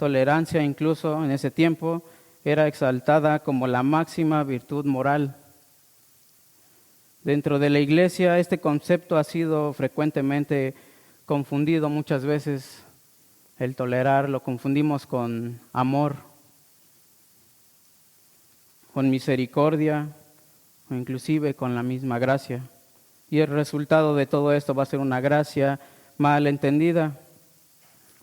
tolerancia incluso en ese tiempo era exaltada como la máxima virtud moral. Dentro de la iglesia este concepto ha sido frecuentemente confundido muchas veces. El tolerar lo confundimos con amor, con misericordia o inclusive con la misma gracia. Y el resultado de todo esto va a ser una gracia mal entendida,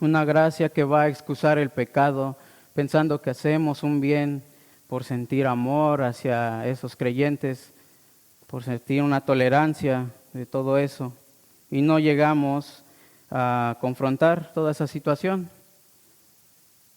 una gracia que va a excusar el pecado, pensando que hacemos un bien por sentir amor hacia esos creyentes, por sentir una tolerancia de todo eso, y no llegamos a confrontar toda esa situación.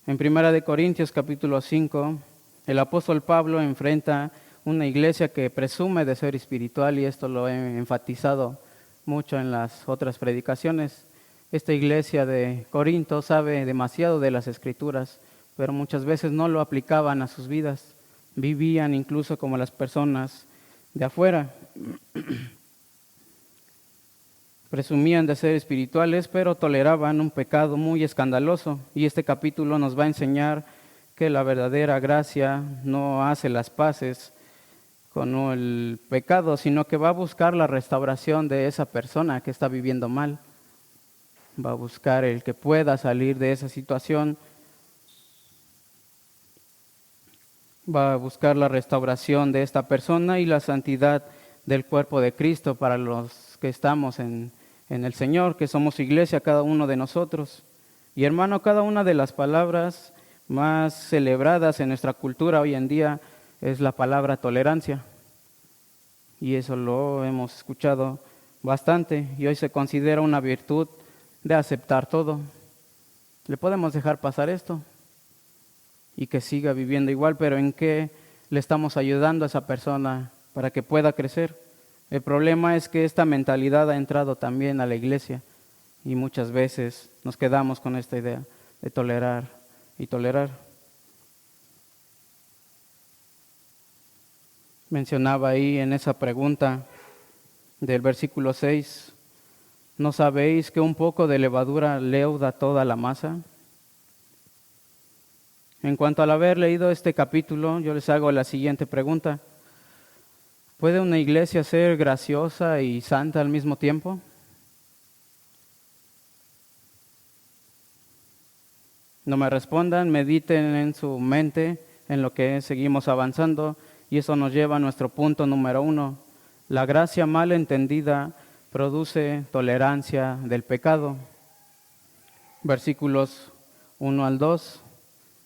En 1 Corintios capítulo 5, el apóstol Pablo enfrenta una iglesia que presume de ser espiritual, y esto lo he enfatizado mucho en las otras predicaciones. Esta iglesia de Corinto sabe demasiado de las Escrituras, pero muchas veces no lo aplicaban a sus vidas. Vivían incluso como las personas de afuera. Presumían de ser espirituales, pero toleraban un pecado muy escandaloso. Y este capítulo nos va a enseñar que la verdadera gracia no hace las paces con el pecado, sino que va a buscar la restauración de esa persona que está viviendo mal. Va a buscar el que pueda salir de esa situación. Va a buscar la restauración de esta persona y la santidad del cuerpo de Cristo para los que estamos en el Señor, que somos iglesia, cada uno de nosotros. Y hermano, cada una de las palabras más celebradas en nuestra cultura hoy en día es la palabra tolerancia. Y eso lo hemos escuchado bastante, y hoy se considera una virtud de aceptar todo. ¿Le podemos dejar pasar esto? Y que siga viviendo igual, pero ¿en qué le estamos ayudando a esa persona para que pueda crecer? El problema es que esta mentalidad ha entrado también a la iglesia, y muchas veces nos quedamos con esta idea de tolerar y tolerar. Mencionaba ahí en esa pregunta del versículo 6, ¿no sabéis que un poco de levadura leuda toda la masa? En cuanto al haber leído este capítulo, yo les hago la siguiente pregunta. ¿Puede una iglesia ser graciosa y santa al mismo tiempo? No me respondan, mediten en su mente en lo que seguimos avanzando, y eso nos lleva a nuestro punto número 1. La gracia mal entendida produce tolerancia del pecado. Versículos 1 al 2.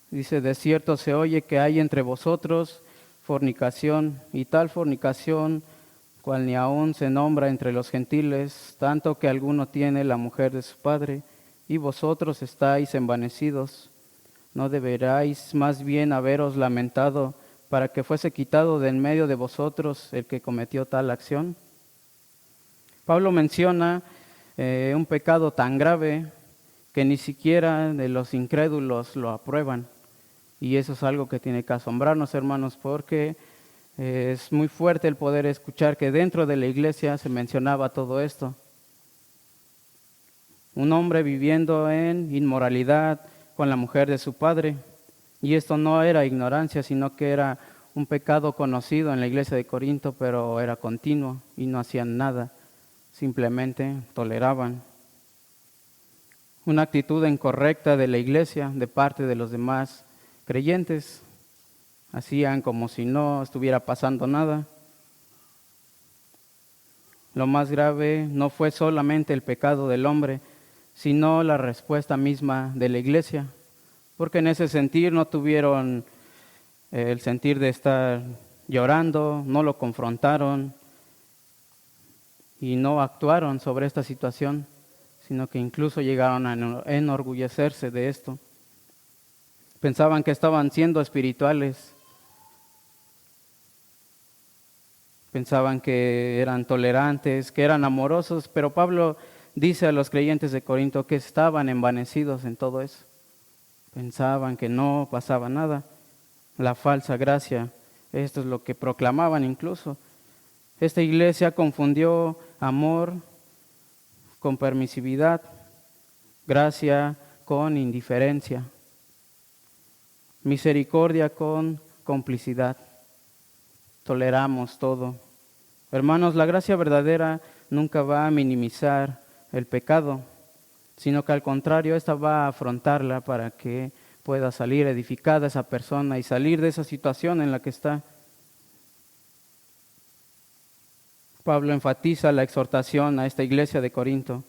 Dice, de cierto se oye que hay entre vosotros fornicación, y tal fornicación cual ni aún se nombra entre los gentiles, tanto que alguno tiene la mujer de su padre, y vosotros estáis envanecidos. ¿No deberáis más bien haberos lamentado para que fuese quitado de en medio de vosotros el que cometió tal acción? Pablo menciona un pecado tan grave que ni siquiera de los incrédulos lo aprueban. Y eso es algo que tiene que asombrarnos, hermanos, porque es muy fuerte el poder escuchar que dentro de la iglesia se mencionaba todo esto. Un hombre viviendo en inmoralidad con la mujer de su padre. Y esto no era ignorancia, sino que era un pecado conocido en la iglesia de Corinto, pero era continuo y no hacían nada, simplemente toleraban. Una actitud incorrecta de la iglesia de parte de los demás creyentes. Hacían como si no estuviera pasando nada. Lo más grave no fue solamente el pecado del hombre, sino la respuesta misma de la iglesia, porque en ese sentir no tuvieron el sentir de estar llorando, no lo confrontaron y no actuaron sobre esta situación, sino que incluso llegaron a enorgullecerse de esto. Pensaban que estaban siendo espirituales, pensaban que eran tolerantes, que eran amorosos, pero Pablo dice a los creyentes de Corinto que estaban envanecidos en todo eso. Pensaban que no pasaba nada. La falsa gracia, esto es lo que proclamaban incluso. Esta iglesia confundió amor con permisividad, gracia con indiferencia. misericordia con complicidad. Toleramos todo. Hermanos, la gracia verdadera nunca va a minimizar el pecado, sino que al contrario, esta va a afrontarla para que pueda salir edificada esa persona y salir de esa situación en la que está. Pablo enfatiza la exhortación a esta iglesia de Corinto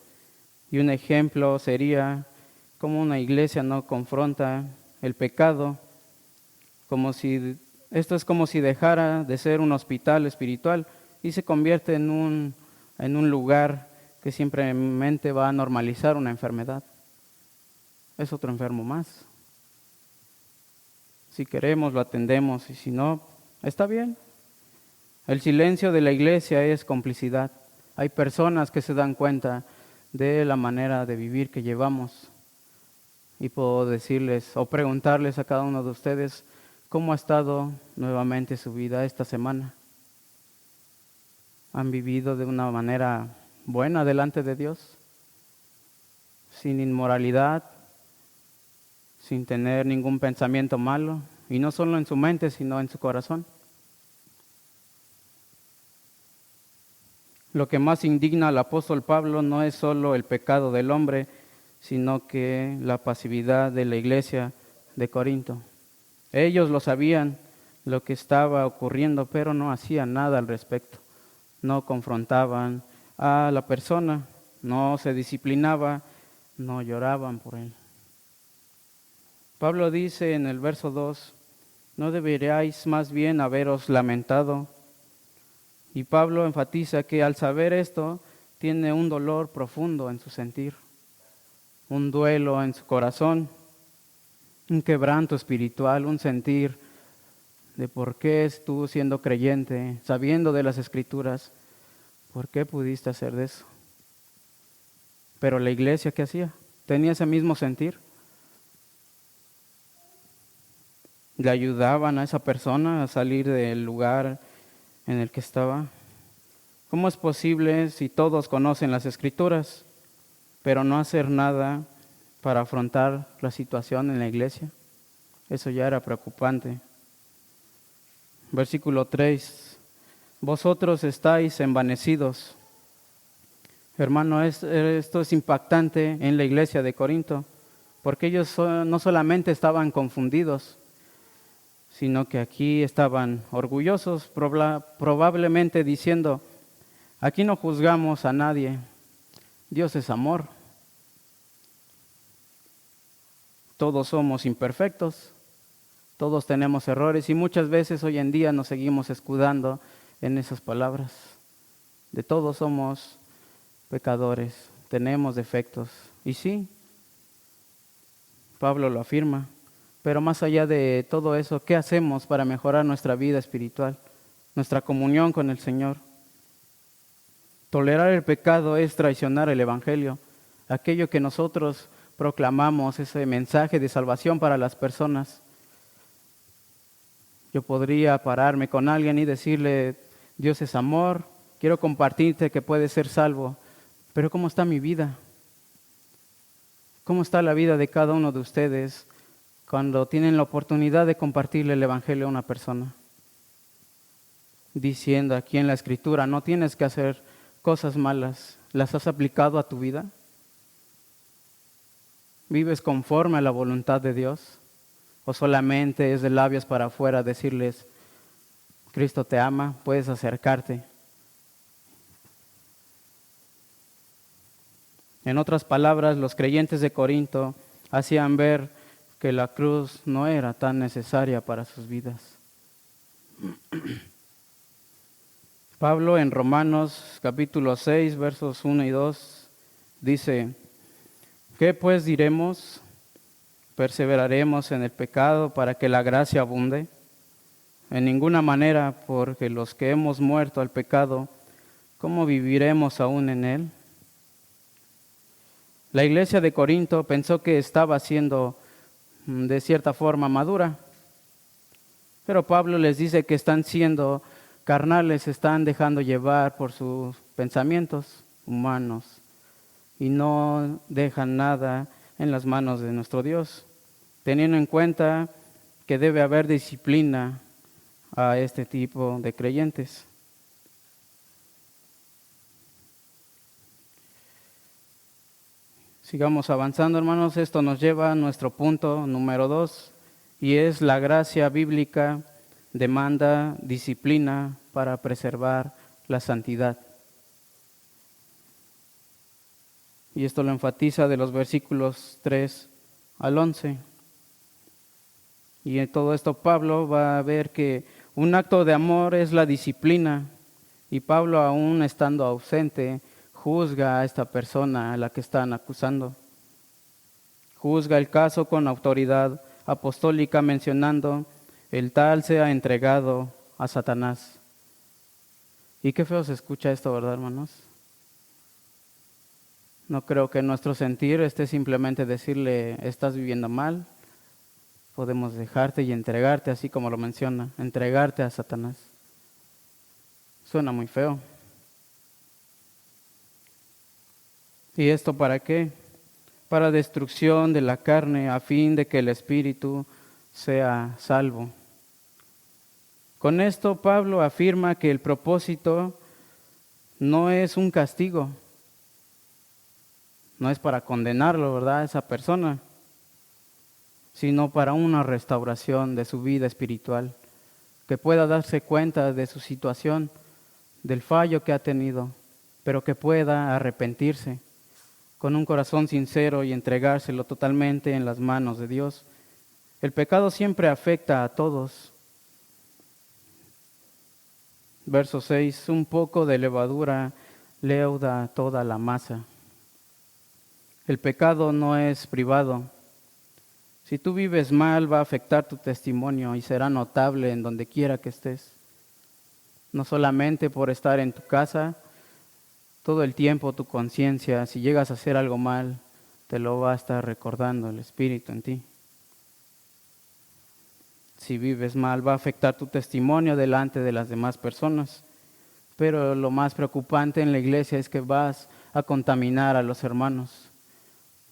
y un ejemplo sería cómo una iglesia no confronta el pecado, esto es como si dejara de ser un hospital espiritual y se convierte en un lugar que simplemente va a normalizar una enfermedad. Es otro enfermo más. Si queremos, lo atendemos, y si no, está bien. El silencio de la iglesia es complicidad. Hay personas que se dan cuenta de la manera de vivir que llevamos. Y puedo decirles o preguntarles a cada uno de ustedes cómo ha estado nuevamente su vida esta semana. ¿Han vivido de una manera buena delante de Dios? Sin inmoralidad, sin tener ningún pensamiento malo, y no solo en su mente, sino en su corazón. Lo que más indigna al apóstol Pablo no es solo el pecado del hombre, sino que la pasividad de la iglesia de Corinto. Ellos lo sabían, lo que estaba ocurriendo, pero no hacían nada al respecto. No confrontaban a la persona, no se disciplinaba, no lloraban por él. Pablo dice en el verso 2, ¿no deberíais más bien haberos lamentado? Y Pablo enfatiza que al saber esto, tiene un dolor profundo en su sentir, un duelo en su corazón, un quebranto espiritual, un sentir de por qué tú siendo creyente, sabiendo de las Escrituras, ¿por qué pudiste hacer de eso? Pero la iglesia, ¿qué hacía? ¿Tenía ese mismo sentir? ¿Le ayudaban a esa persona a salir del lugar en el que estaba? ¿Cómo es posible si todos conocen las Escrituras, pero no hacer nada para afrontar la situación en la iglesia? Eso ya era preocupante. Versículo 3, vosotros estáis envanecidos. Hermano, esto es impactante en la iglesia de Corinto, porque ellos no solamente estaban confundidos, sino que aquí estaban orgullosos, probablemente diciendo, aquí no juzgamos a nadie, Dios es amor. Todos somos imperfectos, todos tenemos errores y muchas veces hoy en día nos seguimos escudando en esas palabras. De todos somos pecadores, tenemos defectos. Y sí, Pablo lo afirma. Pero más allá de todo eso, ¿qué hacemos para mejorar nuestra vida espiritual, nuestra comunión con el Señor? Tolerar el pecado es traicionar el Evangelio, aquello que nosotros proclamamos, ese mensaje de salvación para las personas. Yo podría pararme con alguien y decirle, Dios es amor, quiero compartirte que puedes ser salvo, pero ¿cómo está mi vida? ¿Cómo está la vida de cada uno de ustedes cuando tienen la oportunidad de compartirle el Evangelio a una persona? Diciendo aquí en la Escritura, no tienes que hacer cosas malas, ¿las has aplicado a tu vida? ¿Vives conforme a la voluntad de Dios? ¿O solamente es de labios para afuera decirles, Cristo te ama, puedes acercarte? En otras palabras, los creyentes de Corinto hacían ver que la cruz no era tan necesaria para sus vidas. Pablo en Romanos capítulo 6, versos 1 y 2 dice, ¿qué pues diremos? ¿Perseveraremos en el pecado para que la gracia abunde? En ninguna manera, porque los que hemos muerto al pecado, ¿cómo viviremos aún en él? La iglesia de Corinto pensó que estaba siendo de cierta forma madura, pero Pablo les dice que están siendo carnales, se están dejando llevar por sus pensamientos humanos y no dejan nada en las manos de nuestro Dios, teniendo en cuenta que debe haber disciplina a este tipo de creyentes. Sigamos avanzando, hermanos. Esto nos lleva a nuestro punto número 2, y es la gracia bíblica demanda disciplina para preservar la santidad. Y esto lo enfatiza de los versículos 3 al 11. Y en todo esto Pablo va a ver que un acto de amor es la disciplina, y Pablo, aún estando ausente, juzga a esta persona a la que están acusando. Juzga el caso con autoridad apostólica, mencionando: el tal sea entregado a Satanás. Y qué feo se escucha esto, ¿verdad, hermanos? No creo que nuestro sentir esté simplemente decirle: estás viviendo mal, podemos dejarte y entregarte, así como lo menciona, entregarte a Satanás. Suena muy feo. ¿Y esto para qué? Para destrucción de la carne, a fin de que el espíritu sea salvo. Con esto Pablo afirma que el propósito no es un castigo, no es para condenarlo, ¿verdad?, a esa persona, sino para una restauración de su vida espiritual, que pueda darse cuenta de su situación, del fallo que ha tenido, pero que pueda arrepentirse con un corazón sincero y entregárselo totalmente en las manos de Dios. El pecado siempre afecta a todos. Verso 6, un poco de levadura leuda toda la masa. El pecado no es privado. Si tú vives mal, va a afectar tu testimonio y será notable en donde quiera que estés. No solamente por estar en tu casa, todo el tiempo tu conciencia, si llegas a hacer algo mal, te lo va a estar recordando el Espíritu en ti. Si vives mal, va a afectar tu testimonio delante de las demás personas. Pero lo más preocupante en la iglesia es que vas a contaminar a los hermanos.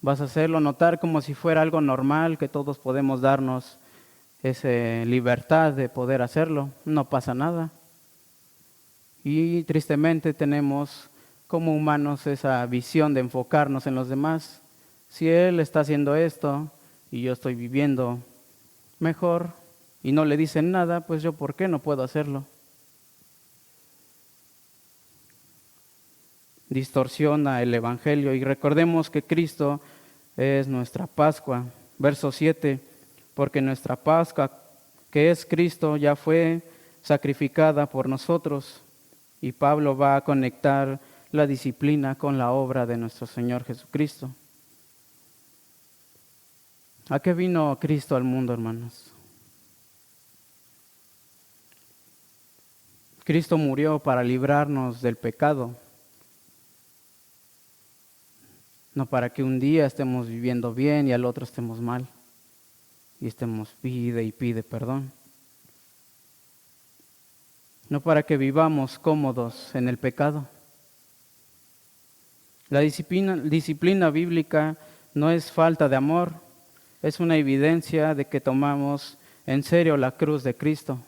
Vas a hacerlo notar como si fuera algo normal, que todos podemos darnos esa libertad de poder hacerlo. No pasa nada. Y tristemente tenemos como humanos esa visión de enfocarnos en los demás. Si él está haciendo esto y yo estoy viviendo mejor y no le dicen nada, pues yo ¿por qué no puedo hacerlo? Distorsiona el Evangelio, y recordemos que Cristo es nuestra Pascua. Verso 7, porque nuestra Pascua, que es Cristo, ya fue sacrificada por nosotros. Y Pablo va a conectar la disciplina con la obra de nuestro Señor Jesucristo. ¿A qué vino Cristo al mundo, hermanos? Cristo murió para librarnos del pecado, no para que un día estemos viviendo bien y al otro estemos mal y estemos pide y pide perdón. No para que vivamos cómodos en el pecado. La disciplina bíblica no es falta de amor, es una evidencia de que tomamos en serio la cruz de Cristo.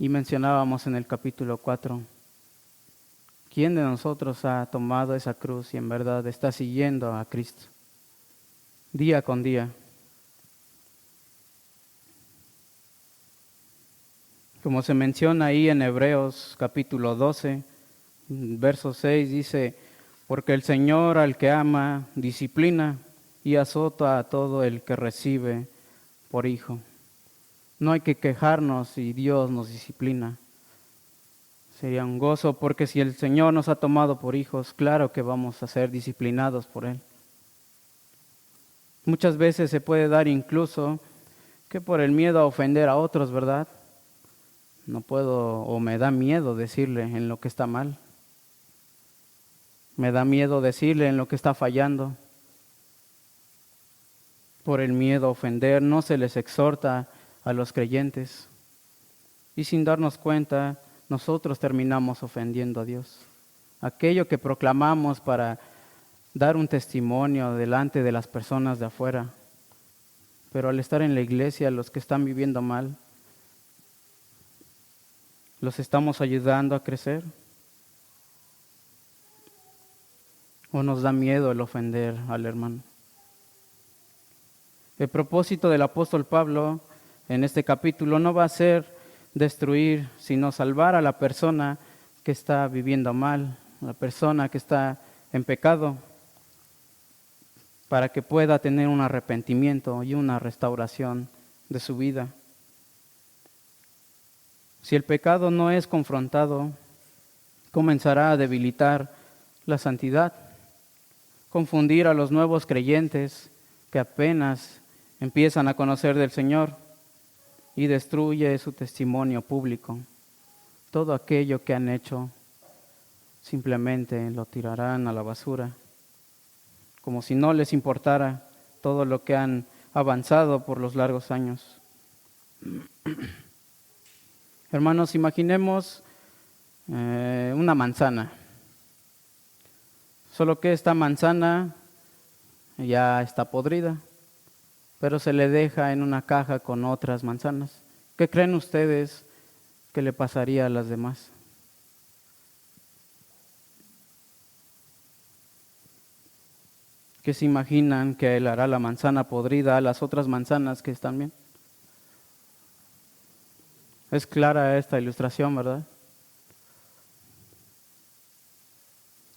Y mencionábamos en el capítulo 4, ¿quién de nosotros ha tomado esa cruz y en verdad está siguiendo a Cristo día con día? Como se menciona ahí en Hebreos capítulo 12, verso 6, dice: porque el Señor al que ama disciplina y azota a todo el que recibe por hijo. No hay que quejarnos si Dios nos disciplina. Sería un gozo, porque si el Señor nos ha tomado por hijos, claro que vamos a ser disciplinados por Él. Muchas veces se puede dar incluso que por el miedo a ofender a otros, ¿verdad? No puedo o me da miedo decirle en lo que está mal. Me da miedo decirle en lo que está fallando. Por el miedo a ofender no se les exhorta a los creyentes. Y sin darnos cuenta, nosotros terminamos ofendiendo a Dios. Aquello que proclamamos para dar un testimonio delante de las personas de afuera, Pero al estar en la iglesia, los que están viviendo mal, ¿los estamos ayudando a crecer? ¿O nos da miedo el ofender al hermano? El propósito del apóstol Pablo en este capítulo no va a ser destruir, sino salvar a la persona que está viviendo mal, la persona que está en pecado, para que pueda tener un arrepentimiento y una restauración de su vida. Si el pecado no es confrontado, comenzará a debilitar la santidad, confundir a los nuevos creyentes que apenas empiezan a conocer del Señor y destruye su testimonio público. Todo aquello que han hecho simplemente lo tirarán a la basura, como si no les importara todo lo que han avanzado por los largos años. Hermanos, imaginemos una manzana. Solo que esta manzana ya está podrida, pero se le deja en una caja con otras manzanas. ¿Qué creen ustedes que le pasaría a las demás? ¿Qué se imaginan que él hará la manzana podrida a las otras manzanas que están bien? Es clara esta ilustración, ¿verdad?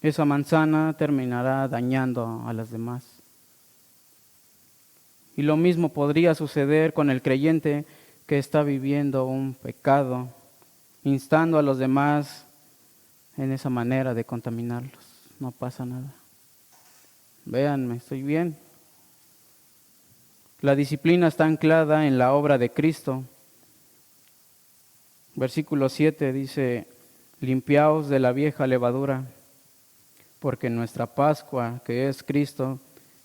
Esa manzana terminará dañando a las demás. Y lo mismo podría suceder con el creyente que está viviendo un pecado, instando a los demás en esa manera de contaminarlos. No pasa nada. Véanme, estoy bien. La disciplina está anclada en la obra de Cristo. Versículo 7 dice, limpiaos de la vieja levadura, porque nuestra Pascua, que es Cristo,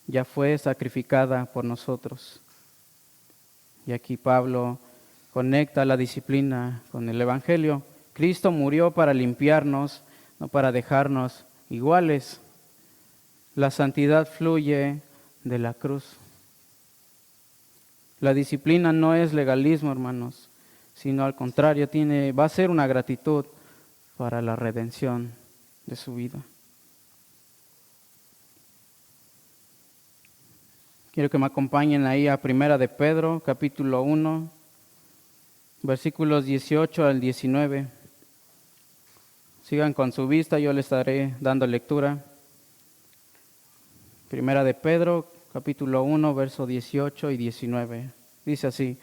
ya fue sacrificada por nosotros. Y aquí Pablo conecta la disciplina con el Evangelio. Cristo murió para limpiarnos, no para dejarnos iguales. La santidad fluye de la cruz. La disciplina no es legalismo, hermanos, sino al contrario, va a ser una gratitud para la redención de su vida. Quiero que me acompañen ahí a Primera de Pedro, capítulo 1, versículos 18 al 19. Sigan con su vista, yo les estaré dando lectura. Primera de Pedro, capítulo 1, versos 18 y 19. Dice así,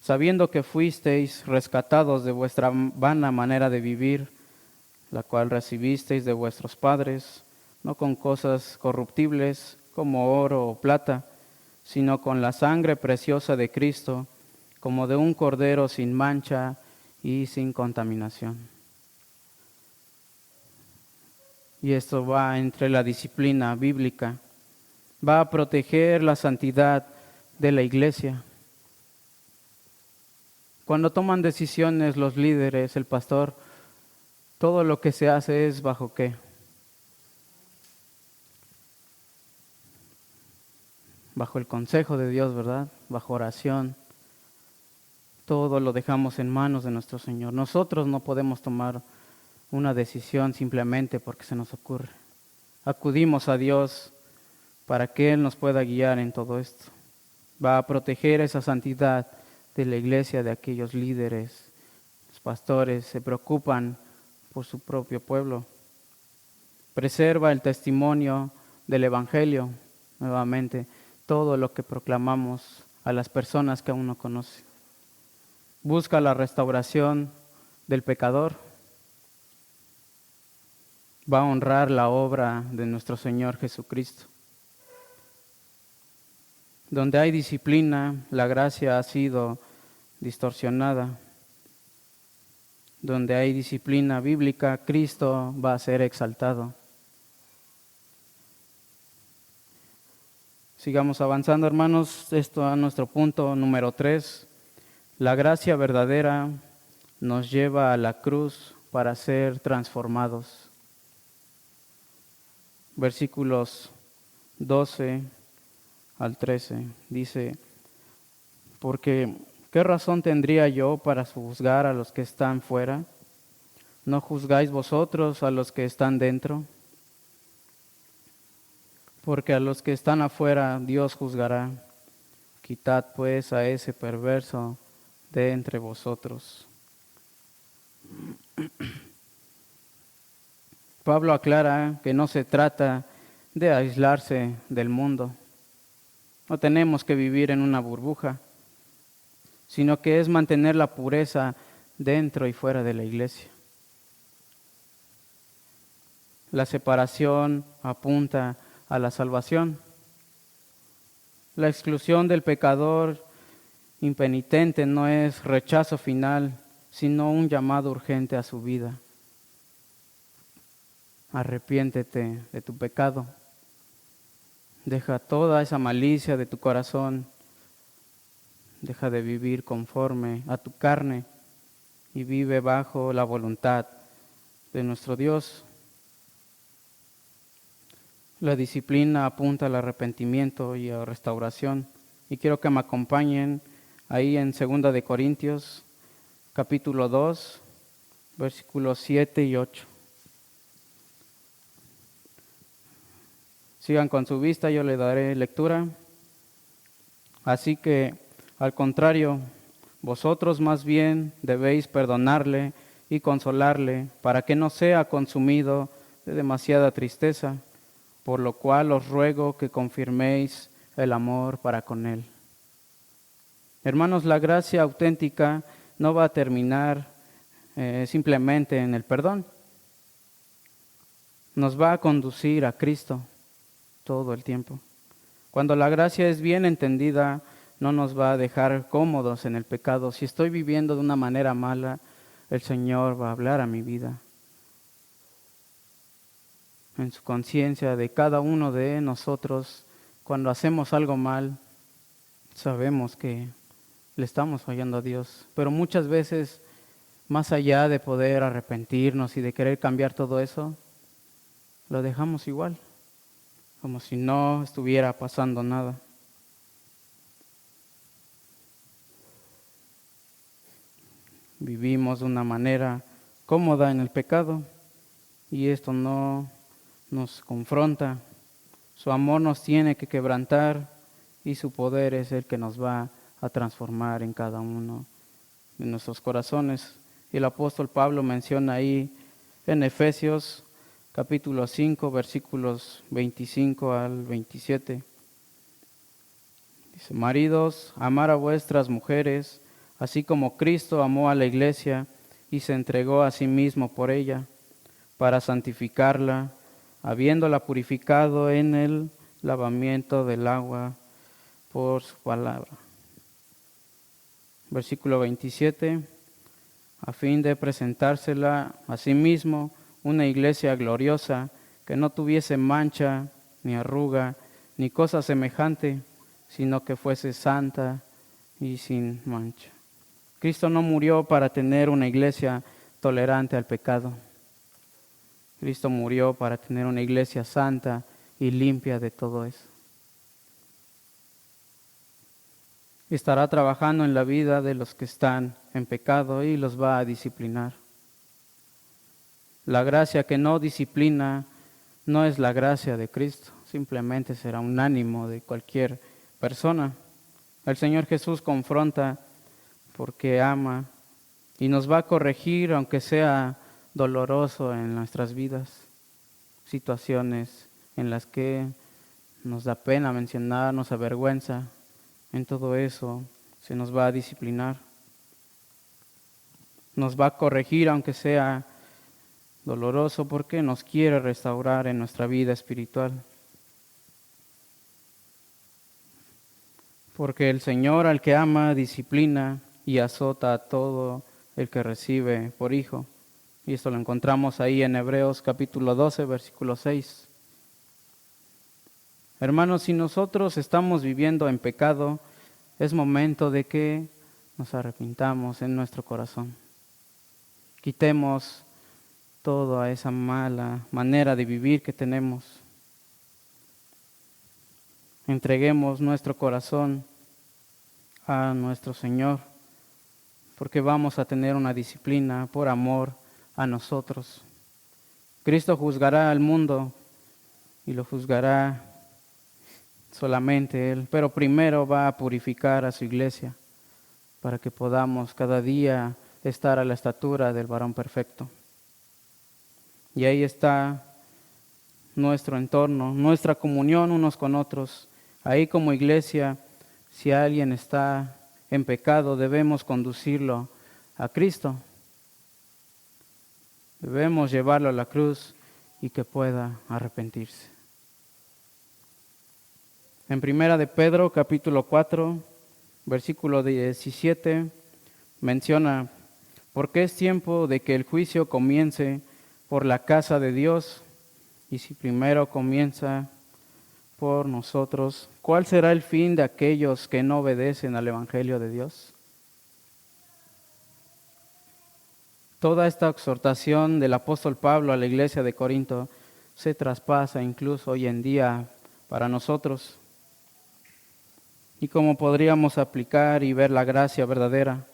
sabiendo que fuisteis rescatados de vuestra vana manera de vivir, la cual recibisteis de vuestros padres, no con cosas corruptibles como oro o plata, sino con la sangre preciosa de Cristo, como de un cordero sin mancha y sin contaminación. Y esto va entre la disciplina bíblica. Va a proteger la santidad de la iglesia. Cuando toman decisiones los líderes, el pastor, todo lo que se hace es ¿bajo qué? Bajo el consejo de Dios, ¿verdad? Bajo oración. Todo lo dejamos en manos de nuestro Señor. Nosotros no podemos tomar una decisión simplemente porque se nos ocurre. Acudimos a Dios para que Él nos pueda guiar en todo esto. Va a proteger esa santidad de la iglesia, de aquellos líderes. Los pastores se preocupan por su propio pueblo. Preserva el testimonio del Evangelio, nuevamente, todo lo que proclamamos a las personas que aún no conocen. Busca la restauración del pecador. Va a honrar la obra de nuestro Señor Jesucristo. Donde hay disciplina, la gracia ha sido distorsionada. Donde hay disciplina bíblica, Cristo va a ser exaltado. Sigamos avanzando, hermanos. Esto a nuestro punto número 3. La gracia verdadera nos lleva a la cruz para ser transformados. Versículos 12 al 13. Dice, Porque ¿qué razón tendría yo para juzgar a los que están fuera? ¿No juzgáis vosotros a los que están dentro? Porque a los que están afuera Dios juzgará. Quitad pues a ese perverso de entre vosotros. Pablo aclara que no se trata de aislarse del mundo. No tenemos que vivir en una burbuja, sino que es mantener la pureza dentro y fuera de la iglesia. La separación apunta a la salvación. La exclusión del pecador impenitente no es rechazo final, sino un llamado urgente a su vida. Arrepiéntete de tu pecado. Deja toda esa malicia de tu corazón. Deja de vivir conforme a tu carne y vive bajo la voluntad de nuestro Dios. La disciplina apunta al arrepentimiento y a restauración. Y quiero que me acompañen ahí en 2 de Corintios, capítulo 2, versículos 7 y 8. Sigan con su vista, yo le daré lectura. Así que, al contrario, vosotros más bien debéis perdonarle y consolarle para que no sea consumido de demasiada tristeza, por lo cual os ruego que confirméis el amor para con él. Hermanos, la gracia auténtica no va a terminar simplemente en el perdón. Nos va a conducir a Cristo todo el tiempo. Cuando la gracia es bien entendida, no nos va a dejar cómodos en el pecado. Si estoy viviendo de una manera mala, el Señor va a hablar a mi vida. En su conciencia de cada uno de nosotros, cuando hacemos algo mal, sabemos que le estamos fallando a Dios. Pero muchas veces, más allá de poder arrepentirnos y de querer cambiar todo eso, lo dejamos igual, como si no estuviera pasando nada. Vivimos de una manera cómoda en el pecado y esto no nos confronta. Su amor nos tiene que quebrantar y su poder es el que nos va a transformar en cada uno de nuestros corazones. Y el apóstol Pablo menciona ahí en Efesios capítulo 5, versículos 25 al 27. Dice: maridos, amar a vuestras mujeres, así como Cristo amó a la iglesia y se entregó a sí mismo por ella, para santificarla, habiéndola purificado en el lavamiento del agua por su palabra. Versículo 27, a fin de presentársela a sí mismo una iglesia gloriosa, que no tuviese mancha, ni arruga, ni cosa semejante, sino que fuese santa y sin mancha. Cristo no murió para tener una iglesia tolerante al pecado. Cristo murió para tener una iglesia santa y limpia de todo eso. Estará trabajando en la vida de los que están en pecado y los va a disciplinar. La gracia que no disciplina no es la gracia de Cristo, simplemente será un ánimo de cualquier persona. El Señor Jesús confronta porque ama y nos va a corregir aunque sea doloroso en nuestras vidas, situaciones en las que nos da pena mencionar, nos avergüenza. En todo eso se nos va a disciplinar. Nos va a corregir aunque sea doloroso porque nos quiere restaurar en nuestra vida espiritual. Porque el Señor al que ama disciplina y azota a todo el que recibe por hijo. Y esto lo encontramos ahí en Hebreos capítulo 12, versículo 6. Hermanos, si nosotros estamos viviendo en pecado, es momento de que nos arrepintamos en nuestro corazón. Quitemos toda esa mala manera de vivir que tenemos. Entreguemos nuestro corazón a nuestro Señor, porque vamos a tener una disciplina por amor a nosotros. Cristo juzgará al mundo y lo juzgará solamente Él, pero primero va a purificar a su iglesia para que podamos cada día estar a la estatura del varón perfecto. Y ahí está nuestro entorno, nuestra comunión unos con otros. Ahí como iglesia, si alguien está en pecado, debemos conducirlo a Cristo. Debemos llevarlo a la cruz y que pueda arrepentirse. En Primera de Pedro, capítulo 4, versículo 17, menciona: porque es tiempo de que el juicio comience por la casa de Dios, y si primero comienza por nosotros, ¿cuál será el fin de aquellos que no obedecen al Evangelio de Dios? Toda esta exhortación del apóstol Pablo a la iglesia de Corinto se traspasa incluso hoy en día para nosotros. ¿Y cómo podríamos aplicar y ver la gracia verdadera?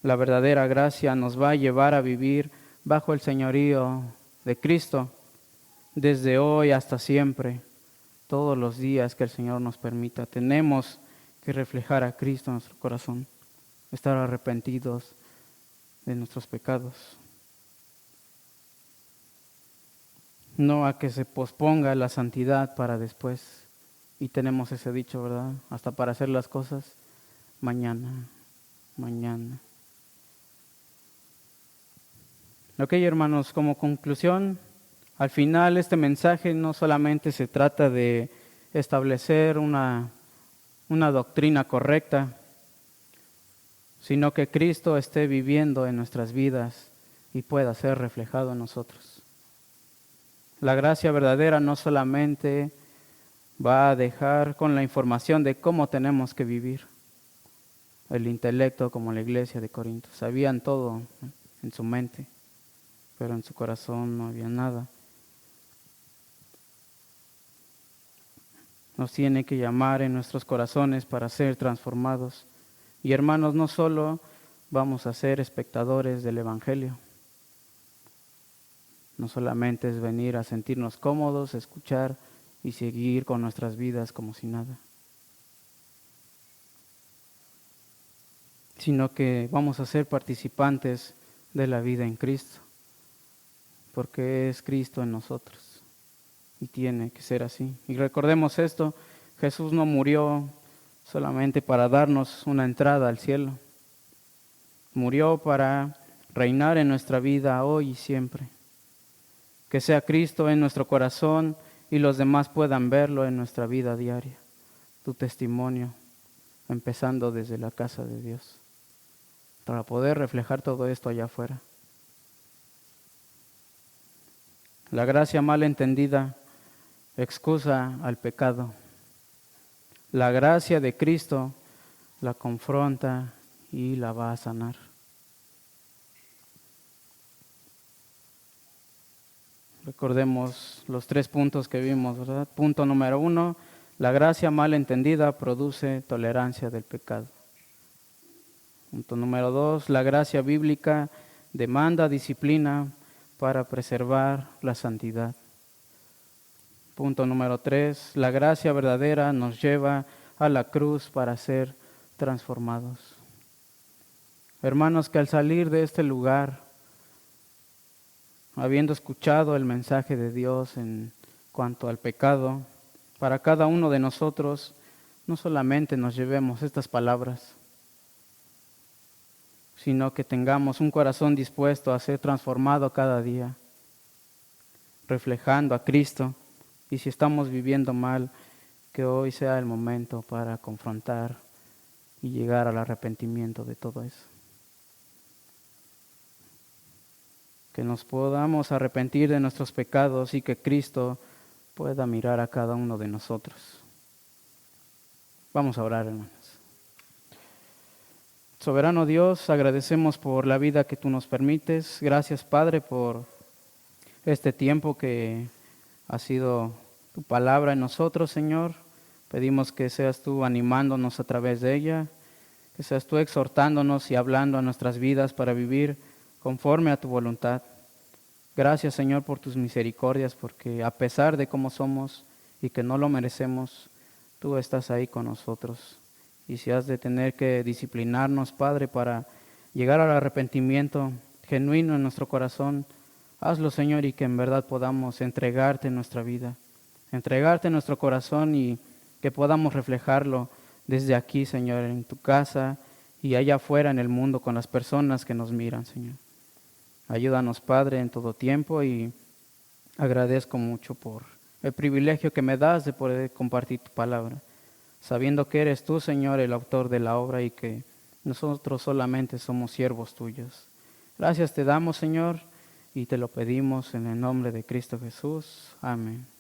La verdadera gracia nos va a llevar a vivir bajo el señorío de Cristo, desde hoy hasta siempre, todos los días que el Señor nos permita. Tenemos que reflejar a Cristo en nuestro corazón, estar arrepentidos de nuestros pecados. No a que se posponga la santidad para después. Y tenemos ese dicho, ¿verdad? Hasta para hacer las cosas mañana. Ok, hermanos, como conclusión, al final este mensaje no solamente se trata de establecer una doctrina correcta, sino que Cristo esté viviendo en nuestras vidas y pueda ser reflejado en nosotros. La gracia verdadera no solamente va a dejar con la información de cómo tenemos que vivir. El intelecto, como la iglesia de Corinto, sabían todo en su mente, pero en su corazón no había nada. Nos tiene que llamar en nuestros corazones para ser transformados. Y hermanos, no solo vamos a ser espectadores del Evangelio, no solamente es venir a sentirnos cómodos, escuchar y seguir con nuestras vidas como si nada, sino que vamos a ser participantes de la vida en Cristo, porque es Cristo en nosotros y tiene que ser así. Y recordemos esto, Jesús no murió solamente para darnos una entrada al cielo, murió para reinar en nuestra vida hoy y siempre. Que sea Cristo en nuestro corazón y los demás puedan verlo en nuestra vida diaria. Tu testimonio, empezando desde la casa de Dios, para poder reflejar todo esto allá afuera. La gracia mal entendida excusa al pecado. La gracia de Cristo la confronta y la va a sanar. Recordemos los 3 puntos que vimos, ¿verdad? Punto número 1, la gracia mal entendida produce tolerancia del pecado. Punto número 2, la gracia bíblica demanda disciplina para preservar la santidad. Punto número 3, la gracia verdadera nos lleva a la cruz para ser transformados. Hermanos, que al salir de este lugar, habiendo escuchado el mensaje de Dios en cuanto al pecado, para cada uno de nosotros, no solamente nos llevemos estas palabras, sino que tengamos un corazón dispuesto a ser transformado cada día, reflejando a Cristo. Y si estamos viviendo mal, que hoy sea el momento para confrontar y llegar al arrepentimiento de todo eso. Que nos podamos arrepentir de nuestros pecados y que Cristo pueda mirar a cada uno de nosotros. Vamos a orar, hermanos. Soberano Dios, agradecemos por la vida que tú nos permites. Gracias, Padre, por este tiempo que ha sido tu palabra en nosotros, Señor. Pedimos que seas tú animándonos a través de ella, que seas tú exhortándonos y hablando a nuestras vidas para vivir conforme a tu voluntad. Gracias, Señor, por tus misericordias, porque a pesar de cómo somos y que no lo merecemos, tú estás ahí con nosotros. Y si has de tener que disciplinarnos, Padre, para llegar al arrepentimiento genuino en nuestro corazón, hazlo, Señor, y que en verdad podamos entregarte nuestra vida, entregarte nuestro corazón y que podamos reflejarlo desde aquí, Señor, en tu casa y allá afuera en el mundo con las personas que nos miran, Señor. Ayúdanos, Padre, en todo tiempo y agradezco mucho por el privilegio que me das de poder compartir tu palabra, sabiendo que eres tú, Señor, el autor de la obra y que nosotros solamente somos siervos tuyos. Gracias te damos, Señor, y te lo pedimos en el nombre de Cristo Jesús. Amén.